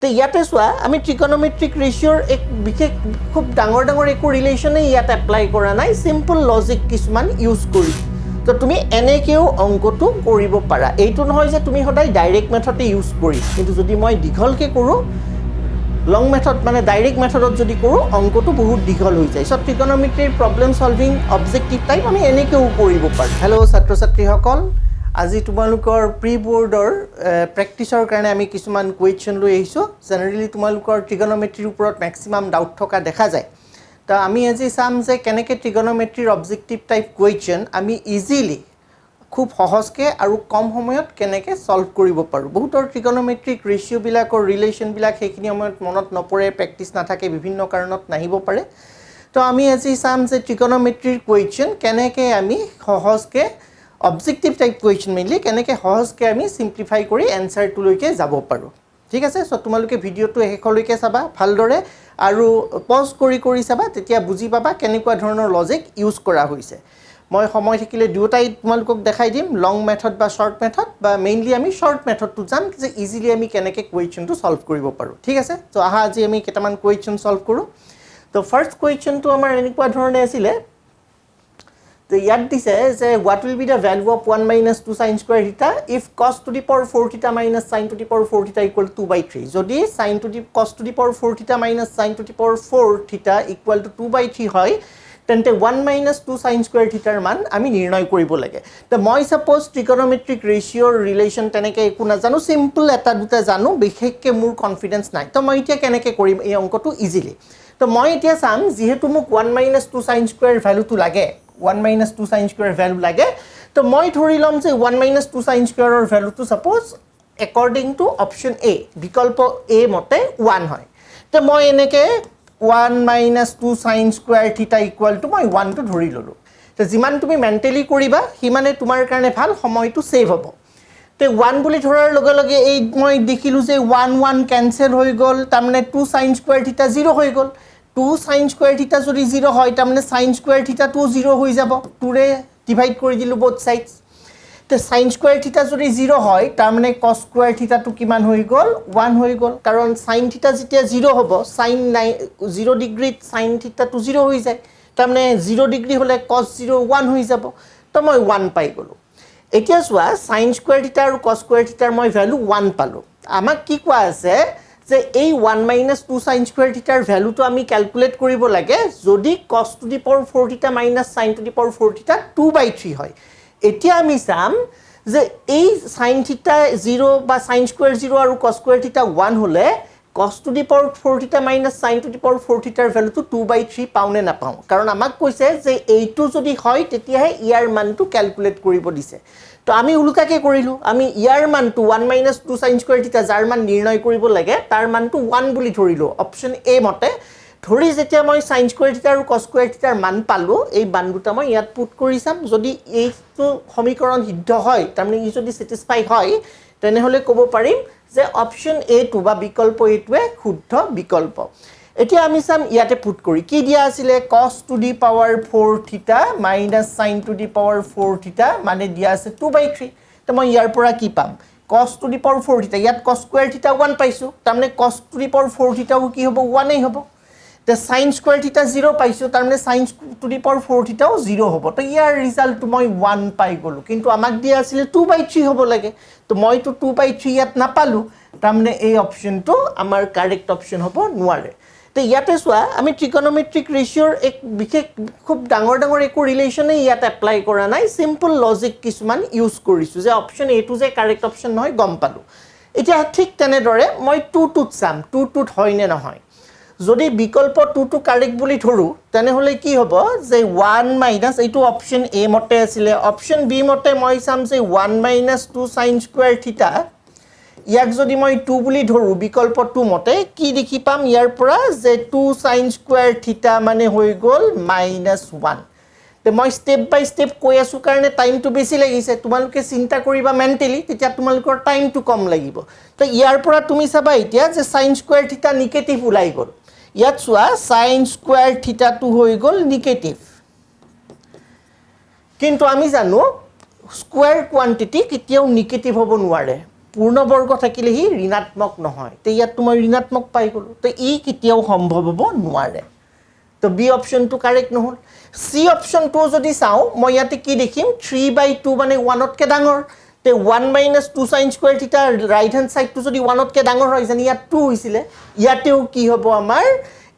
তো ইয়াতে চোৱা আমি ট্ৰিগনমেট্ৰিক ৰেচিঅ'ৰ এক বিশেষ খুব ডাঙৰ একো ৰিলেশ্যনেই ইয়াত এপ্লাই কৰা নাই চিম্পল লজিক কিছুমান ইউজ কৰি তো তুমি এনেকৈও অংকটো কৰিব পাৰা এইটো নহয় যে তুমি সদায় ডাইৰেক্ট মেথডে ইউজ কৰি কিন্তু যদি মই দীঘলকৈ কৰোঁ লং মেথড মানে ডাইৰেক্ট মেথডত যদি কৰোঁ অংকটো বহুত দীঘল হৈ যায় চ' ট্ৰিগনমেট্ৰিৰ প্ৰব্লেম সলভিং অবজেক্টিভ টাইপ আমি এনেকৈও কৰিব পাৰোঁ হেল্ল' ছাত্ৰ ছাত্ৰীসকল আজি তোমালোকৰ প্ৰি বোৰ্ডৰ প্ৰেক্টিছৰ কাৰণে আমি কিছুমান কুৱেশ্যন লৈ আহিছোঁ জেনেৰেলি তোমালোকৰ ট্ৰিগনমেট্ৰিৰ ওপৰত মেক্সিমাম ডাউট থকা দেখা যায় তো আমি আজি চাম যে কেনেকৈ ট্ৰিগনমেট্ৰিৰ অবজেক্টিভ টাইপ কুৱেশ্যন আমি ইজিলি খুব সহজকৈ আৰু কম সময়ত কেনেকৈ সলভ কৰিব পাৰোঁ বহুতৰ ট্ৰিগনমেট্ৰিক ৰেচিঅ'বিলাকৰ ৰিলেশ্যনবিলাক সেইখিনি সময়ত মনত নপৰে প্ৰেক্টিছ নাথাকে বিভিন্ন কাৰণত নাহিব পাৰে তো আমি আজি চাম যে ট্ৰিগনমেট্ৰিৰ কুৱেশ্যন কেনেকৈ আমি সহজকৈ অবজেক্টিভ টাইপ কুৱেশ্যন মেইনলি কেনেকৈ সহজকৈ আমি চিম্প্লিফাই কৰি এনচাৰটোলৈকে যাব পাৰোঁ ঠিক আছে চ' তোমালোকে ভিডিঅ'টো শেষলৈকে চাবা ভালদৰে আৰু পজ কৰি চাবা তেতিয়া বুজি পাবা কেনেকুৱা ধৰণৰ লজিক ইউজ কৰা হৈছে মই সময় থাকিলে দুয়োটাই তোমালোকক দেখাই দিম লং মেথড বা শৰ্ট মেথড বা মেইনলি আমি শৰ্ট মেথডটো যাম যে ইজিলি আমি কেনেকৈ কুৱেশ্যনটো সলভ কৰিব পাৰোঁ ঠিক আছে চ' আহা আজি আমি কেইটামান কুৱেশ্যন সলভ কৰোঁ তো ফাৰ্ষ্ট কুৱেশ্যনটো আমাৰ এনেকুৱা ধৰণে আছিলে তো ইয়াত দিছে যে what will be the value of 1 minus 2 sine square theta if cos to the power 4 theta minus sine to the power 4 theta equal 2/3 যদি সাইন টু দি কছ to the power 4 theta minus sine to the power 4 theta equal to 2/3 হয় তেন্তে 1 minus 2 sine square থিটাৰ মান আমি নিৰ্ণয় কৰিব লাগে তো মই সাপোজ ট্ৰিগনমেট্ৰিক ৰেচিঅ'ৰ ৰিলেশ্যন তেনেকৈ একো নাজানো চিম্পল এটা দুটা জানো বিশেষকৈ মোৰ কনফিডেন্স নাই তো মই এতিয়া কেনেকৈ কৰিম এই অংকটো ইজিলি তো মই এতিয়া চাম যিহেতু মোক 1 মাইনাছ 2 সাইন স্কুৱাৰ ভেলুটো লাগে 1 minus 2 sin square value লাগে তো মই ধৰি লম যে 1 minus 2 sin square ৰ ভ্যালুটো suppose according to option A বিকল্প A মতে 1 হয় তো মই এনেকে 1 minus 2 sin square theta equal to মই 1 টো ধৰি ললো তো যিমান তুমি মেন্টালি কৰিবা হিমানে তোমাৰ কাৰণে ভাল সময়টো সেভ হ'ব তো 1 বুলি ধৰাৰ লগে লগে এই মই দেখিলো যে 1 1 ক্যান্সেল হৈ গল তাৰমানে 2 sin square theta 0 হৈ গল 2 sin square theta যদি 0 হয় তাৰমানে sin square theta টো 0 হৈ যাব 2 ৰে ডিভাইড কৰি দিলো both sides তে sin square theta যদি 0 হয় তাৰমানে cos square theta টো কিমান হৈ গল 1 হৈ গল কাৰণ sin theta যেতিয়া 0 হ'ব sin 0 ডিগ্ৰীত sin theta টো 0 হৈ যায় তাৰমানে 0 ডিগ্ৰী হলে cos 0 1 হৈ যাব তো মই 1 পাই গলো এতিয়া চোৱা sin square theta আৰু cos square theta মই ভ্যালু 1 পালো আমাক কি কোৱা আছে যে এই 1 minus 2 sin square theta ৰ ভ্যালুটো আমি ক্যালকুলেট কৰিব লাগে যদি cos to the power 4 theta minus sin to the power 4 theta 2/3 হয় এতিয়া আমি চাম যে এই sin theta 0 বা sin square 0 আৰু cos square theta 1 হলে cos to the power 4 theta minus sin to the power 4 theta ৰ ভ্যালুটো 2/3 পাওনে না পাও কাৰণ আমাক কৈছে যে এইটো যদি হয় তেতিয়াহে ইয়াৰ মানটো ক্যালকুলেট কৰিব দিছে তো আমি উলুকাকে কৰিলো আমি ইয়াৰ মানটো 1 minus 2 sin square theta যাৰ মান নিৰ্ণয় কৰিব লাগে তাৰ মানটো 1 বুলি ধৰিলো অপচন এ মতে ধৰি যেতিয়া মই sin square theta আৰু cos square theta ৰ মান পালো এই মান দুটা মই ইয়াত পুট কৰি চাম যদি এইটো সমীকৰণ সিদ্ধ হয় তাৰমানে ই যদি স্যাটিসফাই হয় তেনেহলে ক'ব পাৰিম যে অপচন এ টু বা বিকল্প এটোৱে শুদ্ধ বিকল্প এতিয়া আমি চাম ইয়াতে পুট কৰি কি দিয়া আছিল cos to the power 4 theta minus sin to the power 4 theta মানে দিয়া আছে 2/3 তো মই ইয়াৰ পৰা কি পাম cos to the power 4 theta ইয়াত cos square theta 1 পাইছো তাৰমানে cos to the power 4 theta ও কি হ'ব 1 এই হ'ব তে sin square theta 0 পাইছো তাৰমানে sin to the power 4 theta ও 0 হ'ব তো ইয়াৰ ৰিজাল্ট মই 1 পাই গলো কিন্তু আমাক দিয়া আছিল 2/3 হ'ব লাগে তো মই তো 2/3 ইয়াত নাপালো তাৰমানে এই অপচনটো আমাৰ কাৰেক্ট অপচন হ'ব নোৱাৰে তো ইয়াতে চোৱা আমি ট্ৰিগনমেট্ৰিক ৰেচিঅ'ৰ এক বিশেষ খুব ডাঙৰ একো ৰিলেশ্যনেই ইয়াত এপ্লাই কৰা নাই চিম্পল লজিক কিছুমান ইউজ কৰিছো যে অপচন এ টু যে কাৰেক্ট অপচন নহয় গম পালো এতিয়া ঠিক তেনেদৰে মই 2 টুত চাম 2 টুত হয় নে নহয় যদি বিকল্প 2 টু কাৰেক্ট বুলি ধৰো তেনেহলে কি হ'ব যে 1 মাইনাস এইটো অপচন এ মতে আছিল অপচন বি মতে মই চাম যে 1 minus 2 sin square theta ইয়াক যদি মই 2 বুলি ধৰো বিকল্প 2 মতে কি দেখি পাম ইয়াৰ পৰা যে 2 sin square theta মানে হৈ গল -1 তে মই স্টেপ বাই স্টেপ কৈ আছো কাৰণে টাইমটো বেছি লাগিছে তোমালোকে চিন্তা কৰিবা মেন্টালি তেতিয়া তোমালোকৰ টাইমটো কম লাগিব তো ইয়াৰ পৰা তুমি চাবা এতিয়া যে sin square theta নিগেটিভ ওলাই গল ইয়াত চোৱা sin square theta টো হৈ গল নিগেটিভ কিন্তু আমি জানো স্কয়াৰ কোয়ান্টিটি কেতিয়াও নিগেটিভ হ'ব নোৱাৰে পূৰ্ণবৰ্গ থাকিলে হি ঋণাত্মক নহয় তে ইয়াতটো মই ঋণাত্মক পাই গ'লো তে ই কেতিয়াও সম্ভৱ হ'ব নোৱাৰে তো বি অপশ্যনটো কাৰেক্ট নহ'ল চি অপশ্যনটো যদি চাওঁ মই ইয়াতে কি দেখিম 3/2 মানে 1তকৈ ডাঙৰ তে 1 - 2 sin square থিটা ৰাইট হেণ্ড সাইডটো যদি 1তকৈ ডাঙৰ হয় যেনে ইয়াত 2 হৈছিলে ইয়াতেও কি হ'ব আমাৰ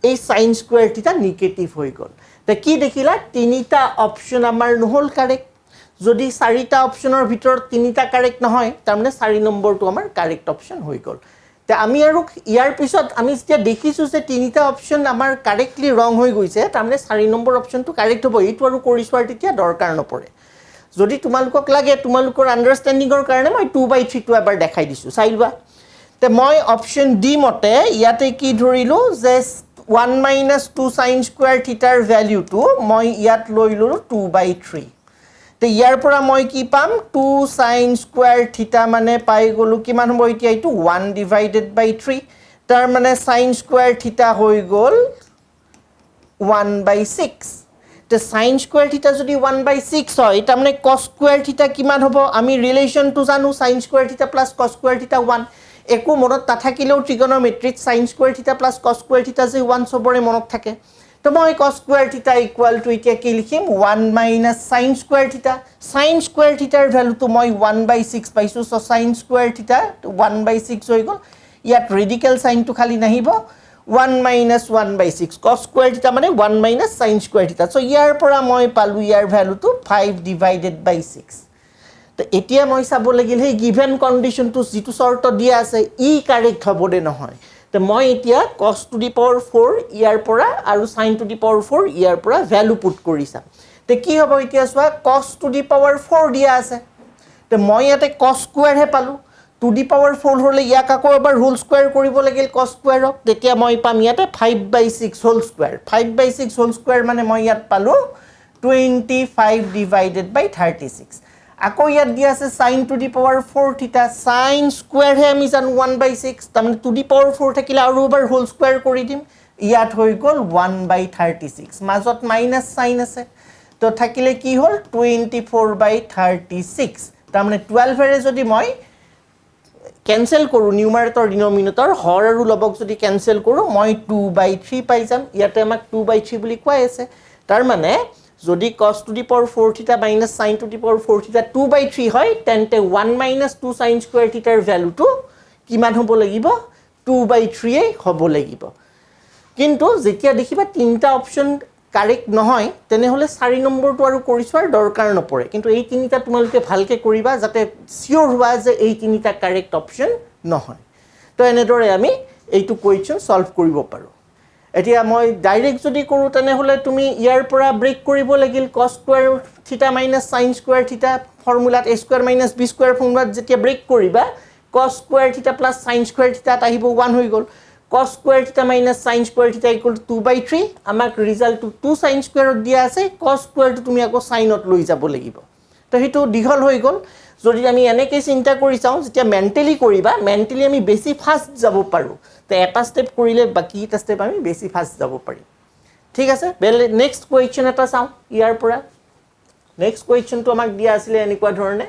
এই sin square থিটা নিগেটিভ হৈ গ'ল তে কি দেখিলা তিনিটা অপশ্যন আমাৰ নহ'ল কাৰেক্ট যদি চাৰিটা অপশ্যনৰ ভিতৰত তিনিটা কাৰেক্ট নহয় তাৰমানে 4 নম্বৰটো আমাৰ কাৰেক্ট অপশ্যন হৈ গ'ল তে আমি আৰু ইয়াৰ পিছত আমি যেতিয়া দেখিছোঁ যে তিনিটা অপশ্যন আমাৰ কাৰেক্টলি ৰং হৈ গৈছে তাৰমানে 4 নম্বৰ অপশ্যনটো কাৰেক্ট হ'ব এইটো আৰু কৰি চোৱাৰ তেতিয়া দৰকাৰ নপৰে যদি তোমালোকক লাগে তোমালোকৰ আণ্ডাৰষ্টেণ্ডিঙৰ কাৰণে মই 2/3 টো এবাৰ দেখাই দিছোঁ চাই লোৱা তে মই অপশ্যন ডি মতে ইয়াতে কি ধৰিলোঁ যে 1 - 2 sin square থিটাৰ ভেলিউটো মই ইয়াত লৈ ল'লোঁ 2/3 তে ইয়াৰ পৰা মই কি পাম 2 sin square থিটা মানে পাই গ'লোঁ কিমান হ'ব এতিয়া এইটো 1/3 তাৰ মানে sin square থিটা হৈ গ'ল 1/6 তে sin square থিটা যদি 1/6 হয় তাৰমানে cos square থিটা কিমান হ'ব আমি ৰিলেশ্যনটো জানো sin square থিটা প্লাছ cos square থিটা 1 একো মনত নাথাকিলেও ট্ৰিগনোমেট্ৰিত sin square থিটা প্লাছ cos square থিটা যে 1 চবৰে মনত থাকে তো মই cos square থিটা ইকুৱেল টু এতিয়া কি লিখিম 1 - sin square থিটা sin square থিটাৰ ভ্যালুটো মই 1/6 পাইছোঁ সো sin square থিটা 1/6 হৈ গ'ল ইয়াত ৰেডিকেল সাইনটো খালি নাহিব 1 - 1/6 cos square থিটা মানে 1 - sin square থিটা সো ইয়াৰ পৰা মই পালো ইয়াৰ ভ্যালুটো 5/6 তো এতিয়া মই চাব লাগিল হে গিভেন কন্ডিশনটো যেটো শর্ত দিয়া আছে ই কাৰেক্ট হ'ব নে নহয় তো মই এতিয়া cos to the power 4 ইয়াৰ পৰা আৰু sin to the power 4 ইয়াৰ পৰা ভ্যালু পুট কৰিছাম তে কি হ'ব এতিয়া চোৱা cos to the power 4 দিয়া আছে তে মই ইয়াতে cos square হে পালো to the power 4 হলে ইয়াক আকৌ এবাৰ হোল স্কয়াৰ কৰিব লাগিল cos square ক তেতিয়া মই পাম ইয়াতে 5/6 হোল স্কয়াৰ 5/6 হোল স্কয়াৰ মানে মই ইয়াত পালো 25/36 আকৌ ইয়াত দিয়া আছে sin to the power 4 থিটা sin square হে আমি জানো 1/6 তাৰমানে to the power 4 থাকিলে আৰু এবাৰ হোল স্কয়াৰ কৰি দিম ইয়াত হৈ গ'ল 1/36 মাজত মাইনাস সাইন আছে তো থাকিলে কি হ'ল 24/36 তাৰমানে 12 এৰে যদি মই কেনসেল কৰো নিউমাৰেটৰ ডিনোমিনেটৰ হৰ আৰু লবক যদি কেনসেল কৰো মই 2/3 পাই যাম ইয়াতে আমাক 2/3 বুলি কোৱা আছে তাৰ মানে যদি cos to the power 4 থিটা minus sin to the power 4 থিটা 2/3 হয় তেন্তে 1 - 2 sin square থিটাৰ ভ্যালুটো কিমান হ'ব লাগিব 2/3 হ'ব লাগিব কিন্তু যেতিয়া দেখিবা তিনটা অপচন কারেক্ট নহয় তেনেহলে 4 নম্বৰটো আৰু কৰি চোৱাৰ দৰকাৰ নপৰে কিন্তু এই তিনিটা তোমালোকে ভালকে কৰিবা যাতে সিওৰ হোৱা যে এই তিনিটা কাৰেক্ট অপচন নহয় তো এনেদৰে আমি এইটো কোৱেশ্চন সলভ কৰিব পাৰো এতিয়া মই ডাইৰেক্ট যদি কৰো তেনেহলে তুমি ইয়াৰ পৰা ব্ৰেক কৰিব লাগিল cos square থিটা minus sin square থিটা ফৰ্মুলাত a square minus b square ফৰ্মুলাত যেতিয়া ব্ৰেক কৰিবা cos square থিটা plus sin square থিটা আহিব 1 হৈ গল cos square theta minus sin square theta equal to 2/3 আমাক ৰিজাল্ট 2 sin square দিয়া আছে cos square তুমি আকৌ sinত লৈ যাব লাগিব তো হেতু দীঘল হৈ গল যদি আমি এনেকৈ চিন্তা কৰি চাও যেতিয়া মেন্টালি কৰিবা মেন্টালি আমি বেছি ফাস্ট যাব পাৰো তো এটা স্টেপ কৰিলে বাকি এটা স্টেপ আমি বেছি ফাস্ট যাব পাৰিম ঠিক আছে বেল নেক্সট কোৱেশ্চন এটা চাও ইয়াৰ পৰা নেক্সট কোৱেশ্চনটো আমাক দিয়া আছিল এনেকুৱা ধৰণে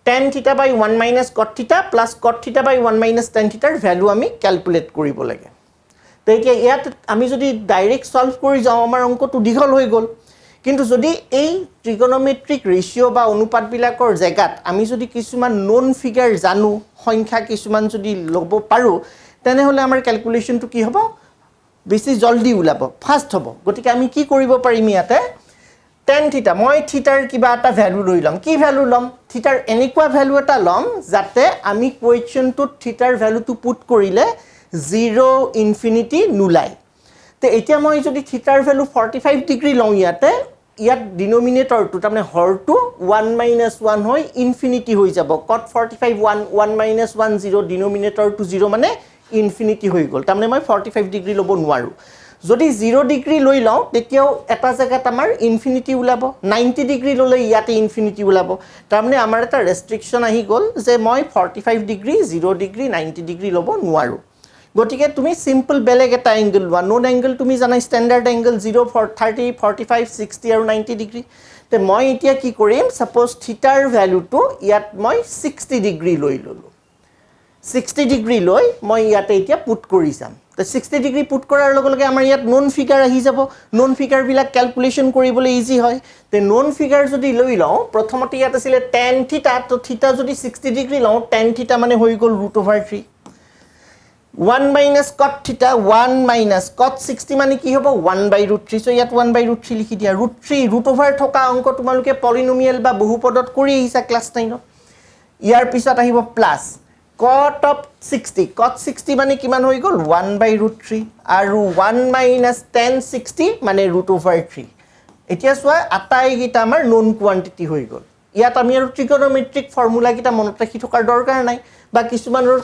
tan theta by 1 minus cot theta plus cot theta by 1 minus tan theta value আমি ক্যালকুলেট কৰিব লাগে তো এতিয়া ইয়াত আমি যদি ডাইৰেক্ট সলভ কৰি যাও আমাৰ অংকটো দীঘল হৈ গল কিন্তু যদি এই ট্ৰিগনোমেট্ৰিক ৰেশিও বা অনুপাত বিলাকৰ জায়গাত আমি যদি কিছুমান নন ফিগাৰ জানো সংখ্যা কিছুমান যদি লব পাৰো তেনেহলে আমাৰ ক্যালকুলেশনটো কি হ'ব বেছি জলদি উলাব ফাস্ট হ'ব গতিকে আমি কি কৰিব পাৰিম ইয়াতে tan theta মই থিটাৰ কিবা এটা ভ্যালু লৈ লম কি ভ্যালু লম থিটাৰ এনেকুৱা ভ্যালু এটা লম যাতে আমি কোৱেশ্চনটোত থিটাৰ ভ্যালুটো পুট কৰিলে 0 ইনফিনিটি নুলাই তে এতিয়া মই যদি থিটাৰ ভ্যালু 45 ডিগ্ৰী লওঁ ইয়াত ডিনোমিনেটৰটো তাৰমানে হৰটো 1 - 1 হৈ ইনফিনিটি হৈ যাব cot 45 1 - 1 0 ডিনোমিনেটৰটো 0 মানে ইনফিনিটি হৈ গল তাৰমানে মই 45 ডিগ্ৰী লব নোৱাৰো যদি 0 ডিগ্ৰী লৈ লওঁ তেতিয়াও এটা জায়গাত আমাৰ ইনফিনিটি উলাব 90 ডিগ্ৰী ললে ইয়াতে ইনফিনিটি উলাব তাৰমানে আমাৰ এটা ৰেষ্ট্ৰিকশন আহি গল যে মই 45 ডিগ্ৰী 0 ডিগ্ৰী 90 ডিগ্ৰী লব নোৱাৰো গতিকে তুমি সিম্পল বেলেগ এটা এংগল লোৱা নোন এংগল তুমি জানা স্ট্যান্ডাৰ্ড এংগল 0 30 45 60 আৰু 90 ডিগ্ৰী তে মই এতিয়া কি কৰিম সাপোজ থিটাৰ ভ্যালুটো ইয়াত মই 60 ডিগ্ৰী লৈ ললো 60 ডিগ্ৰী লৈ মই ইয়াতে এতিয়া পুট কৰি চাম তো 60 ডিগ্ৰী পুট কৰাৰ লগে লগে আমাৰ ইয়াত নন ফিগাৰ আহি যাব নন ফিগাৰবিলাক ক্যালকুলেশন কৰিবলৈ ইজি হয় তে নন ফিগাৰ যদি লৈ লওঁ প্ৰথমতে ইয়াত আছিল tan থিটা তো থিটা যদি 60 ডিগ্ৰী লওঁ tan থিটা মানে হৈ গল √3 1 minus cot theta 1 minus cot 60 মানে কি হ'ব 1/√3 সো ইয়াত 1/√3 লিখি দিয়া √3 থকা অংক তোমালোকে পলিনোমিয়াল বা বহুপদত কৰি আহিছা ক্লাস 9 ইয়াৰ পিছত আহিব প্লাস cot of 60 মানে কিমান হৈ গল 1/√3 আৰু 1 minus tan 60 মানে √3 এতিয়া সোৱা আটাই গিটা আমাৰ নন কোয়ান্টিটি হৈ গল ইয়াত আমি আৰু ট্ৰিগনোমেট্ৰিক ফৰ্মুলা গিটা মনত ৰাখি থকাৰ দৰকাৰ নাই বা কিছুমানৰ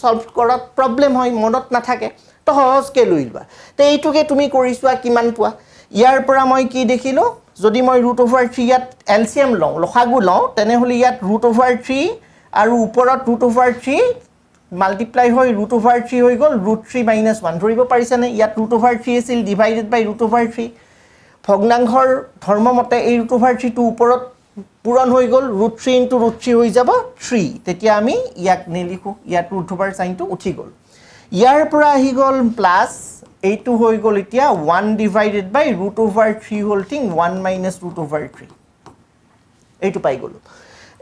সলভ কৰাত প্ৰবলেম হয় মনত নাথাকে তো সহজকৈ লৈ লবা তে এইটোকে তুমি কৰিছোৱা কিমান পোৱা ইয়াৰ পৰা মই কি দেখিলো যদি মই √3 ইয়াত এলসিএম লওঁ লসাগু লওঁ তেনেহলে ইয়াত √3 আৰু ওপৰত √3 মাল্টিপ্লাই হৈ √3 হৈ গল √3 - 1 ধৰিব পাৰিছানে ইয়াত √3 আছিল ডিভাইডেড বাই √3 ভগ্নাংশৰ ধৰ্মমতে এই √3 টো ওপৰত পূৰণ হৈ গল √3 * √3 হৈ যাব 3 তেতিয়া আমি ইয়াক নিলিখো ইয়াত √3 সাইনটো উঠি গল ইয়াৰ পৰা আহি গল প্লাস এইটো হৈ গল এতিয়া 1 ডিভাইডেড বাই √3 হোল থিং 1 minus √3 এইটো পাই গলো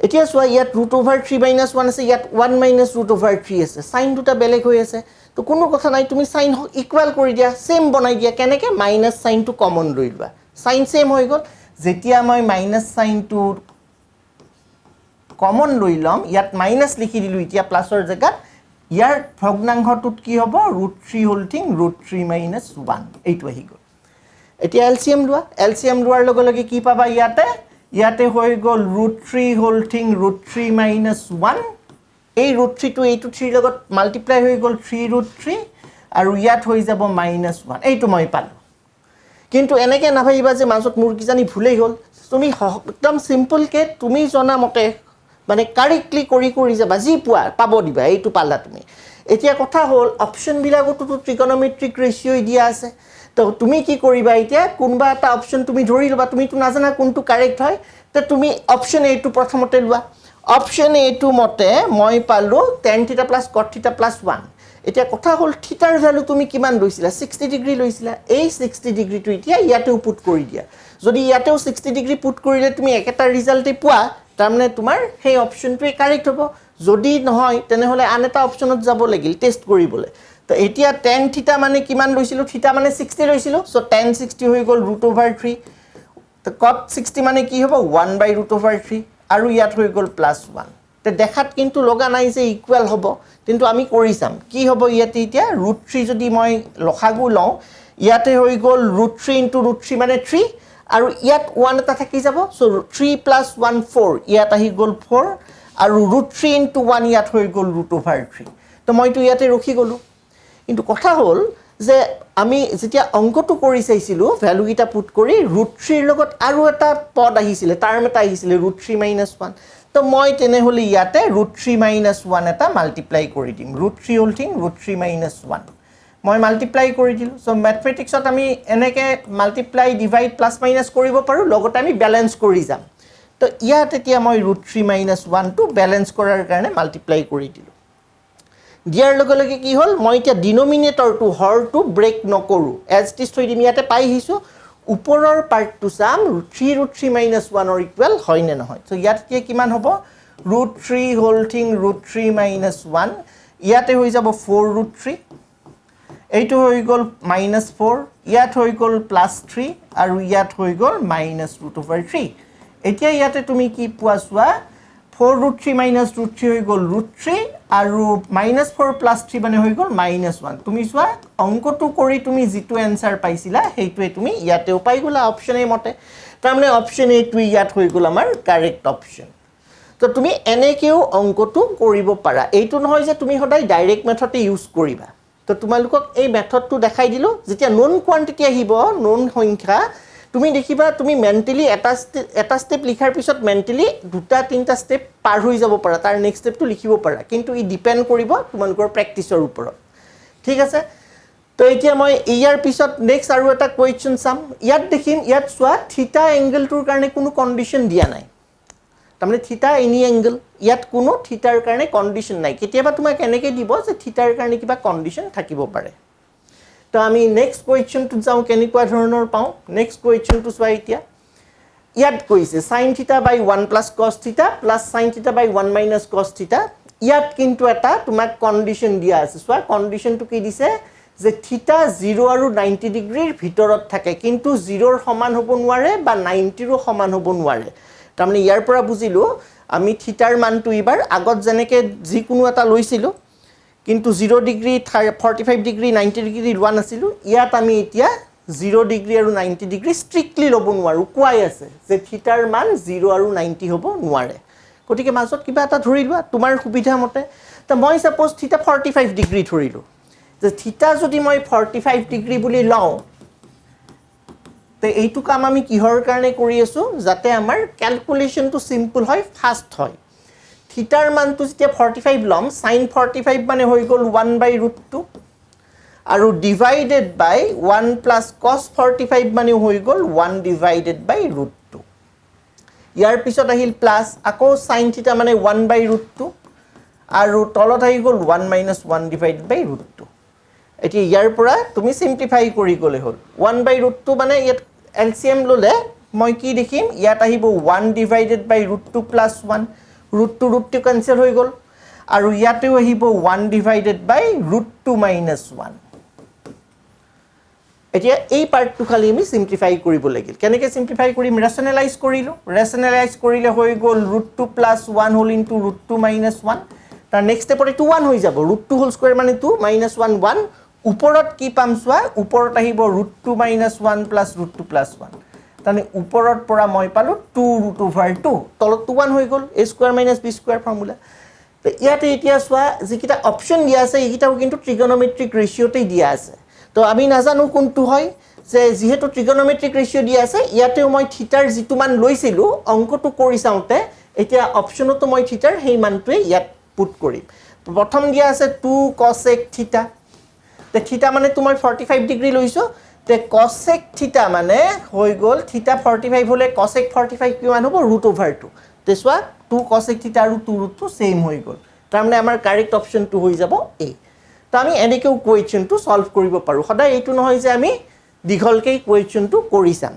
এতিয়া সোৱা ইয়াত √3 - 1 আছে ইয়াত 1 minus √3 আছে সাইন দুটা বেলেগ হৈ আছে তো কোনো কথা নাই তুমি সাইন ইকুয়াল কৰি দিয়া সেম বনাই দিয়া কেনেকে মাইনাস সাইনটো কমন লৈ লবা সাইন সেম হৈ গল যেতিয়া মই মাইনাস সাইনটো কমন লৈ লম ইয়াত মাইনাস লিখি দিলু এতিয়া প্লাসৰ জায়গাত ইয়াৰ ভগ্নাংশটোত কি হ'ব √3 হোল থিং √3 - 1 এইটো আহি গল এতিয়া এলসিএম লোৱাৰ লগে লগে কি পাবা ইয়াতে হৈ গল √3 হোল থিং √3 - 1 এই √3 টো এইটো 3 লগত মাল্টিপ্লাই হৈ গল 3√3 আৰু ইয়াত হৈ যাব -1 এইটো মই পালো কিন্তু এনেকে নাভাইবা যে মাজত মোৰ কিজানি ভুলেই গল তুমি একদম সিম্পল কে তুমি জনা মতে মানে কাৰেক্টলি কৰি যাবা যি পোৱা পাব দিবা এইটো পালা তুমি এতিয়া কথা হল অপচন বিলাকতো ট্ৰিগনোমেট্ৰিক ৰেশিও দিয়া আছে তো তুমি কি কৰিবা এতিয়া কোনবা এটা অপচন তুমি ধৰি লবা তুমি তো নাজানা কোনটো কাৰেক্ট হয় তো তুমি অপচন এ টো প্ৰথমতে লোৱা অপচন এ টো মতে মই পালো tan θ + cot θ + 1 এতিয়া কথা হল থিটাৰ ভ্যালু তুমি কিমান লৈছিলা 60 ডিগ্ৰী লৈছিলা এই 60 ডিগ্ৰীটো এতিয়া ইয়াতেও পুট কৰি দিয়া যদি ইয়াতেও 60 ডিগ্ৰী পুট কৰিলে তুমি একেটা ৰিজাল্টে পোৱা তাৰমানে তোমাৰ সেই অপচনটোৱে কাৰেক্ট হ'ব যদি নহয় তেনেহলে আন এটা অপচনত যাব লাগিল টেস্ট কৰিবলৈ তো এতিয়া tan θ মানে কিমান লৈছিলো θ মানে 60 লৈছিলো সো tan 60 হৈ গল √3 তো cot 60 মানে কি হ'ব 1/√3 আৰু ইয়াত হৈ গল +1 তে দেখাত কিন্তু লগা নাই যে ইকুয়াল হ'ব কিন্তু আমি কৰি চাম কি হ'ব ইয়াতে এতিয়া √3 যদি মই লসাগু লওঁ ইয়াতে হৈ গল √3 * √3 মানে 3 আৰু ইয়াত 1 এটা থাকি যাব সো 3 + 1 4 ইয়াত আহি গল 4 আৰু √3 * 1 ইয়াত হৈ গল √3 তো মইতো ইয়াতে ৰখি গলো কিন্তু কথা হল যে আমি যেতিয়া অংকটো কৰি চাইছিলো ভ্যালু গিটা পুট কৰি √3 লগত আৰু এটা পদ আহিছিল টার্ম এটা আহিছিল √3 - 1 তো মই তেনেহলে ইয়াতে √3 - 1 এটা মাল্টিপ্লাই কৰি দিম √3 হোল থিং √3 - 1 মই মাল্টিপ্লাই কৰি দিলো সো ম্যাথমেটিক্সত আমি এনেকে মাল্টিপ্লাই ডিভাইড প্লাস মাইনাস কৰিব পাৰো লগতে আমি ব্যালেন্স কৰি যাম তো ইয়াত এতিয়া মই √3 - 1 টো ব্যালেন্স কৰাৰ কাৰণে মাল্টিপ্লাই কৰি দিলো দিয়াৰ লগে লগে কি হল মই এতিয়া ডিনোমিনেটৰটো হৰটো ব্ৰেক নকৰো এজ ইট ইজ থৈ দিম ইয়াতে পাই আহিছো ওপৰৰ পাৰ্টটো চাম 3√3 - 1 ৰ ইকুৱেল হয় নে নহয় সো ইয়াত কি কিমান হ'ব √3 হোল থিং √3 - 1 ইয়াতে হৈ যাব 4√3 এইটো হৈ গল -4 ইয়াত হৈ গল +3 আৰু ইয়াত হৈ গল -√3 এতিয়া ইয়াতে তুমি কি পোৱা সোৱা 4√3 - √3 হৈ গল √3 আৰু -4 + 3 মানে হৈ গল -1 তুমি সোৱা অংকটো কৰি তুমি যেটো আনসাৰ পাইছিলা হেইটোৱে তুমি ইয়াতেও পাই গলা অপচন এ মতে তাৰমানে অপচন এ টো ইয়াত হৈ গল আমাৰ কাৰেক্ট অপচন তো তুমি এনেকেও অংকটো কৰিব পাৰা এইটো নহয় যে তুমি সদায় ডাইৰেক্ট মেথডে ইউজ কৰিবা তো তোমালোকক এই মেথডটো দেখাই দিলো যেতিয়া নন কোয়ান্টিটি আহিব নন সংখ্যা তুমি দেখিবা তুমি মেন্টালি এটা স্টেপ লিখাৰ পিছত মেন্টালি দুটা তিনটা স্টেপ পাৰ হৈ যাব পাৰা তাৰ নেক্সট স্টেপটো লিখিব পাৰা কিন্তু ই ডিপেন্ড কৰিব তোমালোকৰ প্ৰেক্টিছৰ ওপৰত ঠিক আছে তো এতিয়া মই ইয়াৰ পিছত নেক্সট আৰু এটা কোৱেশ্চন চাম ইয়াত দেখিম ইয়াত সোৱা থিটা এংগলটোৰ কাৰণে কোনো কন্ডিশন দিয়া নাই তাৰমানে থিটা এনি এংগল ইয়াত কোনো থিটাৰ কাৰণে কণ্ডিশ্যন নাই কেতিয়াবা তোমাক এনেকৈ দিব যে থিটাৰ কাৰণে কিবা কণ্ডিশ্যন থাকিব পাৰে তো আমি নেক্সট কুৱেশ্যনটোত যাওঁ কেনেকুৱা ধৰণৰ পাওঁ নেক্সট কুৱেশ্যনটো চোৱা এতিয়া ইয়াত কৈছে sin θ by 1 plus cos θ plus sin θ by 1 minus cos θ ইয়াত কিন্তু এটা তোমাক কণ্ডিশ্যন দিয়া আছে চোৱা কণ্ডিশ্যনটো কি দিছে যে থিটা 0 আৰু 90 ডিগ্ৰীৰ ভিতৰত থাকে কিন্তু 0ৰ সমান হ'ব নোৱাৰে বা 90ৰো সমান হ'ব নোৱাৰে তাৰমানে ইয়াৰ পৰা বুজিলো আমি থিটাৰ মানটো এবাৰ আগত যেনেকৈ যিকোনো এটা লৈছিলোঁ কিন্তু 0 ডিগ্ৰী 45 ডিগ্ৰী 90 ডিগ্ৰী লোৱা নাছিলোঁ ইয়াত আমি এতিয়া 0 ডিগ্ৰী আৰু 90 ডিগ্ৰী ষ্ট্ৰিক্টলি ল'ব নোৱাৰোঁ কোৱাই আছে যে থিটাৰ মান 0 আৰু 90 হ'ব নোৱাৰে গতিকে মাজত কিবা এটা ধৰি লোৱা তোমাৰ সুবিধা মতে তো মই সাপোজ থিটা 45 ডিগ্ৰী ধৰিলোঁ যে থিটা যদি মই 45 ডিগ্ৰী বুলি লওঁ তে এইটো কাম আমি কিহৰ কাৰণে কৰি আছোঁ যাতে আমাৰ ক্যালকুলেশনটো সিম্পল হয় ফাস্ট হয় থিটাৰ মানটো যেতিয়া 45 লম sin 45 মানে হৈ গ'ল 1/√2 আৰু ডিভাইডেড বাই 1 plus cos 45 মানে হৈ গ'ল 1/√2 ইয়াৰ পিছত আহিল প্লাস আকৌ sin থিটা মানে 1/√2 আৰু তলত আহি গ'ল 1 minus 1/√2 এতিয়া ইয়াৰ পৰা তুমি সিম্পলিফাই কৰি গলে হল 1/√2 মানে ইয়াত এলসিএম ললে মই কি দেখিম ইয়াত আহিব 1/√2 plus 1 √2 কেনসেল হৈ গল আৰু ইয়াতেও আহিব 1/√2 minus 1 এতিয়া এই পাৰ্টটো খালি আমি সিম্পলিফাই কৰিব লাগিল কেনেকৈ সিম্পলিফাই কৰিম ৰেশনালাইজ কৰিলে হৈ গল √2 plus 1 whole into √2 minus 1 তাৰ নেক্সট স্টেপতে 2 1 হৈ যাব √2 whole square মানে 2 minus 1 1 উপৰত কি পাম সোৱা উপৰত আহিব √2 minus 1 plus √2 plus 1 তানে উপৰত পৰা মই পালো 2√2 তলত 2 1 হৈ গল a square minus b square formula তো ইয়াতে এতিয়া সোৱা যিকিটা অপচন দিয়া আছে এইকিটাও কিন্তু ট্ৰিগনোমেট্ৰিক ৰেশিওতেই দিয়া আছে তো আমি নাজানো কোনটো হয় যে যেহেতু ট্ৰিগনোমেট্ৰিক ৰেশিও দিয়া আছে ইয়াতেও মই থিটাৰ যিটো মান লৈছিলো অংকটো কৰি চাওতে এতিয়া অপচনতো মই থিটাৰ হেই মানটোৱে ইয়াত পুট কৰিম প্ৰথম দিয়া আছে 2 cosec থিটা তে থিটা মানে তুমি 45 ডিগ্ৰী লৈছো তে cosec থিটা মানে হৈ গল থিটা 45 হলে cosec 45 কিমান হ'ব √2 তে সোৱা 2 cosec থিটা আৰু 2 সেম হৈ গল তাৰ মানে আমাৰ কাৰেক্ট অপচনটো হৈ যাব এ তো আমি এনেকেও কুৱেশ্যনটো সলভ কৰিব পাৰো সদায় এইটো নহয় যে আমি দীঘলকৈ কুৱেশ্যনটো কৰি চাম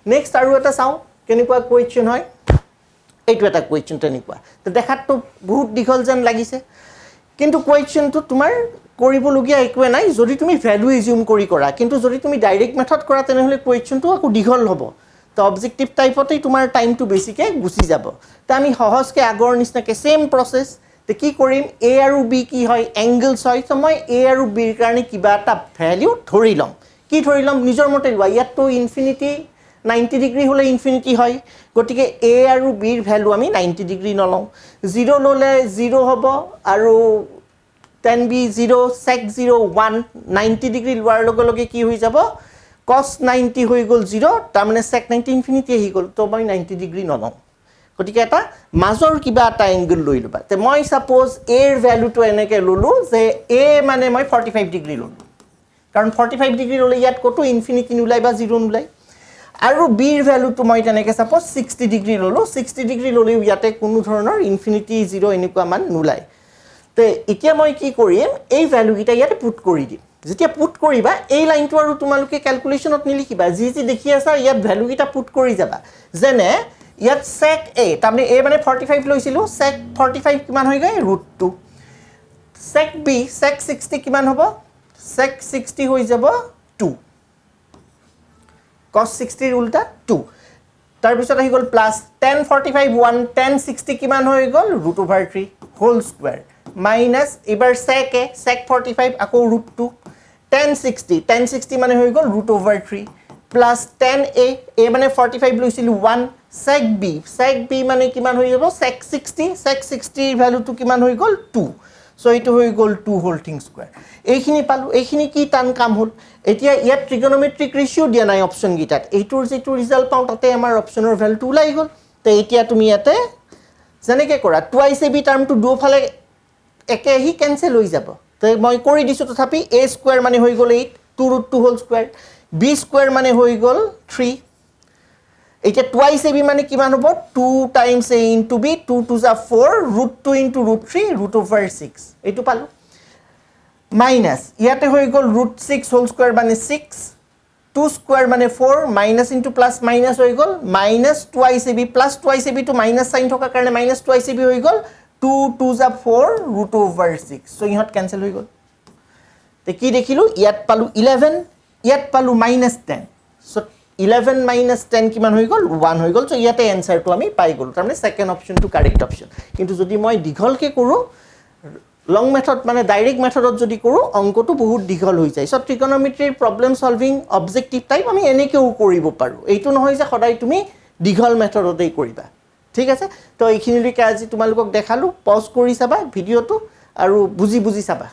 নেক্সট আৰু এটা চাও কেনেকুৱা কুৱেশ্যন হয় এইটো এটা কুৱেশ্যন তেনেকুৱা তো দেখাতটো বহুত দীঘল যেন লাগিছে কিন্তু কুৱেশ্যনটো তোমাৰ কৰিবলগীয়া একোৱে নাই যদি তুমি ভ্যালু এজিউম কৰি কৰা কিন্তু যদি তুমি ডাইৰেক্ট মেথড কৰা তেনেহলে কুৱেশ্যনটো আকো দীঘল হ'ব তো অবজেক্টিভ টাইপতেই তোমাৰ টাইমটো বেছিকে গুছি যাব তো আমি সহজকে আগৰ নিচিনাকে সেম প্ৰসেস তে কি কৰিম a আৰু b কি হয় এংগলস হয় তো মই a আৰু b ৰ কাৰণে কিবা এটা ভ্যালু ধৰি লম কি ধৰি লম নিজৰ মতে লোৱা ইয়াত তো ইনফিনিটি 90 ডিগ্ৰী হলে ইনফিনিটি হয় গটিকে a আৰু b ৰ ভ্যালু আমি 90 ডিগ্ৰী নলওঁ 0 ললে 0 হ'ব আৰু 10b 0 sec 0 1 90 ডিগ্ৰী লোৱাৰ লগে লগে কি হৈ যাব cos 90 হৈ গল 0 তাৰ মানে sec 90 ইনফিনিটি আহি গল তো মই 90 ডিগ্ৰী নলওঁ গটিকে এটা মাজৰ কিবা এটা এংগল লৈ লবা তে মই সাপোজ a ৰ ভ্যালুটো এনেকে ললো যে a মানে মই 45 ডিগ্ৰী ললো কাৰণ 45 ডিগ্ৰী ললে ইয়াত কত ইনফিনিটি নুলাই বা 0 নুলাই আৰু b ৰ ভ্যালুটো মই তেনেকে সাপোজ 60 ডিগ্ৰী ললো 60 ডিগ্ৰী ললে ইয়াতে কোনো ধৰণৰ ইনফিনিটি 0 এনেকুৱা মান নুলাই তে এতিয়া মই কি কৰিম এই ভ্যালু গিটা ইয়াতে পুট কৰি দিম যেতিয়া পুট কৰিবা এই লাইনটো আৰু তোমালোকে ক্যালকুলেশনত নিলিখিবা যি যি দেখি আছা ইয়াত ভ্যালু গিটা পুট কৰি যাবা যেনে ইয়াত sec a তাৰমানে a মানে 45 লৈছিলো sec 45 কিমান হৈ গৈ √2 sec b sec 60 কিমান হ'ব sec 60 হৈ যাব 2 cos 60 ৰ উল্টা 2 তাৰ পিছত আহি গল প্লাস tan 45 1 tan 60 কিমান হৈ গল √3 হোল স্কয়াৰ মাইনাস এবাৰ sec a sec 45 আকৌ √2 tan 60 মানে হৈ গল √3 plus tan a মানে 45 লৈছিলো 1 sec b মানে কিমান হৈ যাব sec 60 ৰ ভ্যালুটো কিমান হৈ গল 2 সো এইটো হৈ গল 2 হোল থিং স্কয়াৰ এইখিনি পালো এইখিনি কি টান কাম হল এতিয়া ইয়াত ট্ৰিগনোমেট্ৰিক ৰেশিও দিয়া নাই অপচন গিটাত এইটোৰ যেটো ৰিজাল্ট পাও তাতে আমাৰ অপচনৰ ভ্যালুটো ওলাই গল তে এতিয়া তুমি ইয়াতে জেনেকে কৰা টুৱাইস ab টাৰ্মটো দুফালে একে হি কেনসেল হৈ যাব তে মই কৰি দিছো তথাপি a স্কয়াৰ মানে হৈ গল 8 2√2 হোল স্কয়াৰ b স্কয়াৰ মানে হৈ গল 3 এতিয়া টুৱাইচ এ বি মানে কিমান হ'ব 2 টাইমছ এ ইনটু বি 2 2 যা 4 √2 ইনটু √3 √/6 এইটো পালোঁ মাইনাছ ইয়াতে হৈ গ'ল √6 হোল স্কোৱাৰ মানে 6 2 স্কোৱাৰ মানে 4 মাইনাছ ইনটু প্লাছ মাইনাছ হৈ গ'ল minus twice A B plus twice A বিটো মাইনাছ চাইন থকাৰ কাৰণে মাইনাছ টুৱাইচ এ বি হৈ গ'ল 2 2 যা 4 √/6 চ' ইহঁত কেঞ্চেল হৈ গ'ল তে কি দেখিলোঁ ইয়াত পালোঁ 11 ইয়াত পালোঁ মাইনাছ 10 চ' 11 মাইনাছ 10 কিমান হৈ গ'ল 1 হৈ গ'ল চ' ইয়াতে এনচাৰটো আমি পাই গ'লোঁ তাৰমানে ছেকেণ্ড অপশ্যনটো কাৰেক্ট অপশ্যন কিন্তু যদি মই দীঘলকৈ কৰোঁ লং মেথড মানে ডাইৰেক্ট মেথডত যদি কৰোঁ অংকটো বহুত দীঘল হৈ যায় চ' ট্ৰিকন'মেট্ৰিৰ প্ৰব্লেম চলভিং অবজেক্টিভ টাইপ আমি এনেকৈও কৰিব পাৰোঁ এইটো নহয় যে সদায় তুমি দীঘল মেথডতেই কৰিবা ঠিক আছে তো এইখিনিলৈকে আজি তোমালোকক দেখালোঁ পজ কৰি চাবা ভিডিঅ'টো আৰু বুজি চাবা